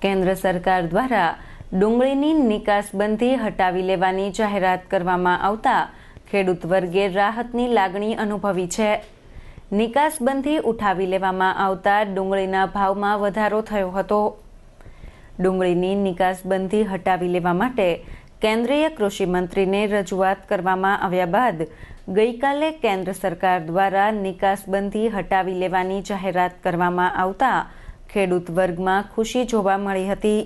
કેન્દ્ર સરકાર દ્વારા ડુંગળીની નિકાસબંધી હટાવી લેવાની જાહેરાત કરવામાં આવતા ખેડૂત વર્ગે રાહતની લાગણી અનુભવી છે। નિકાસબંધી ઉઠાવી લેવામાં આવતા ડુંગળીના ભાવમાં વધારો થયો હતો। ડુંગળીની નિકાસબંધી હટાવી લેવા માટે કેન્દ્રીય કૃષિ મંત્રીને રજૂઆત કરવામાં આવ્યા બાદ ગઈકાલે કેન્દ્ર સરકાર દ્વારા નિકાસબંધી હટાવી લેવાની જાહેરાત કરવામાં આવતા ખેડૂત વર્ગમાં ખુશી જોવા મળી હતી।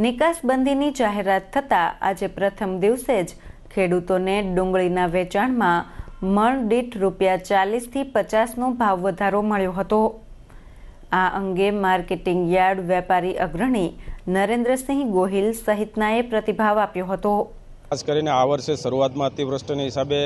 નિકાસબંધીની જાહેરાત થતાં આજે પ્રથમ દિવસે જ ખેડૂતોને ડુંગળીના વેચાણમાં મણ દીઠ ₹40 થી 50નો ભાવ વધારો મળ્યો હતો। આ અંગે માર્કેટિંગ યાર્ડ વેપારી અગ્રણી નરેન્દ્રસિંહ ગોહિલ સહિતનાએ પ્રતિભાવ આપ્યો હતો। ખાસ કરીને આ વર્ષે શરૂઆતમાં અતિવૃષ્ટિના હિસાબે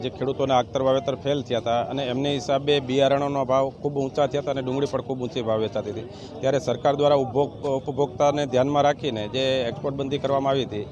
જે ખેડૂતોના આખતર વાવેતર ફેલ થયા હતા અને એમને હિસાબે બિયારણોનો ભાવ ખૂબ ઊંચા થયા હતા અને ડુંગળી પણ ખૂબ ઊંચી ભાવ વેચાતી હતી। ત્યારે સરકાર દ્વારા ઉપભોક્તાને ધ્યાનમાં રાખીને જે એક્સપોર્ટ બંધી કરવામાં આવી હતી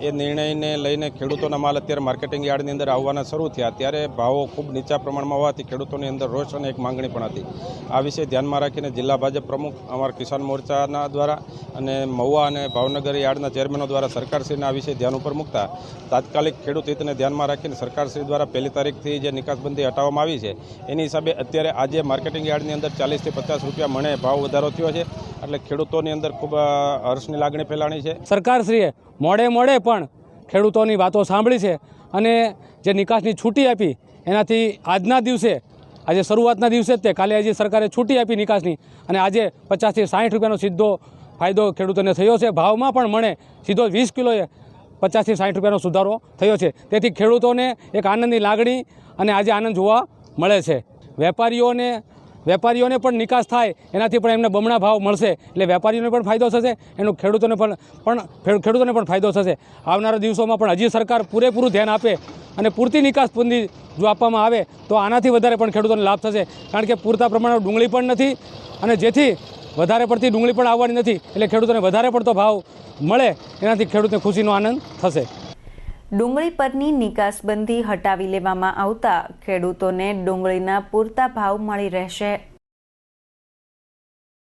એ નિર્ણયને લઈને ખેડૂતોના માલ અત્યારે માર્કેટિંગ યાર્ડની અંદર આવવાના શરૂ થયા। ત્યારે ભાવો ખૂબ નીચા પ્રમાણમાં હોવાથી ખેડૂતોની અંદર રોષ અને એક માંગણી પણ હતી। આ વિશે ધ્યાનમાં રાખીને જિલ્લા ભાજપ પ્રમુખ અમારા કિસાન મોરચાના દ્વારા અને મહુવા અને ભાવનગર યાર્ડના ચેરમેનો દ્વારા સરકારશ્રીના આ વિશે ધ્યાન ઉપર મૂકતા તાત્કાલિક ખેડૂત હિતને ધ્યાનમાં રાખીને સરકારશ્રી દ્વારા 1 તારીખથી જે નિકાસબંધી હટાવવામાં આવી છે એની હિસાબે અત્યારે આજે માર્કેટિંગ યાર્ડની અંદર 40 થી 50 રૂપિયા મણે ભાવ વધારો થયો છે। એટલે ખેડૂતોની અંદર ખૂબ હર્ષની લાગણી ફેલાણી છે। સરકારશ્રીએ મોડે પણ ખેડૂતોની વાતો સાંભળી છે અને જે નિકાસની છૂટી આપી એનાથી આજના દિવસે આજે શરૂઆતના દિવસે જ તે કાલે આજે સરકારે છૂટી આપી નિકાસની અને આજે 50 થી 60 રૂપિયાનો સીધો ફાયદો ખેડૂતોને થયો છે। ભાવમાં પણ મણે સીધો 20 કિલોએ 50 થી 60 રૂપિયાનો સુધારો થયો છે। તેથી ખેડૂતોને એક આનંદની લાગણી અને આજે આનંદ જોવા મળે છે। વેપારીઓને પણ નિકાસ થાય એનાથી પણ એમને બમણા ભાવ મળશે એટલે વેપારીઓને પણ ફાયદો થશે, એનો ખેડૂતોને પણ ફાયદો થશે। આવનારા દિવસોમાં પણ હજી સરકાર પૂરેપૂરું ધ્યાન આપે અને પૂરતી નિકાસબંધી જો આપવામાં આવે તો આનાથી વધારે પણ ખેડૂતોને લાભ થશે। કારણ કે પૂરતા પ્રમાણમાં ડુંગળી પણ નથી અને જેથી વધારે પડતી ડુંગળી પણ આવવાની નથી એટલે ખેડૂતોને વધારે પડતો ભાવ મળે એનાથી ખેડૂતને ખુશીનો આનંદ થશે। ડુંગળી પરની નિકાસબંધી હટાવી લેવામાં આવતા ખેડૂતોને ડુંગળીના પૂરતા ભાવ મળી રહેશે।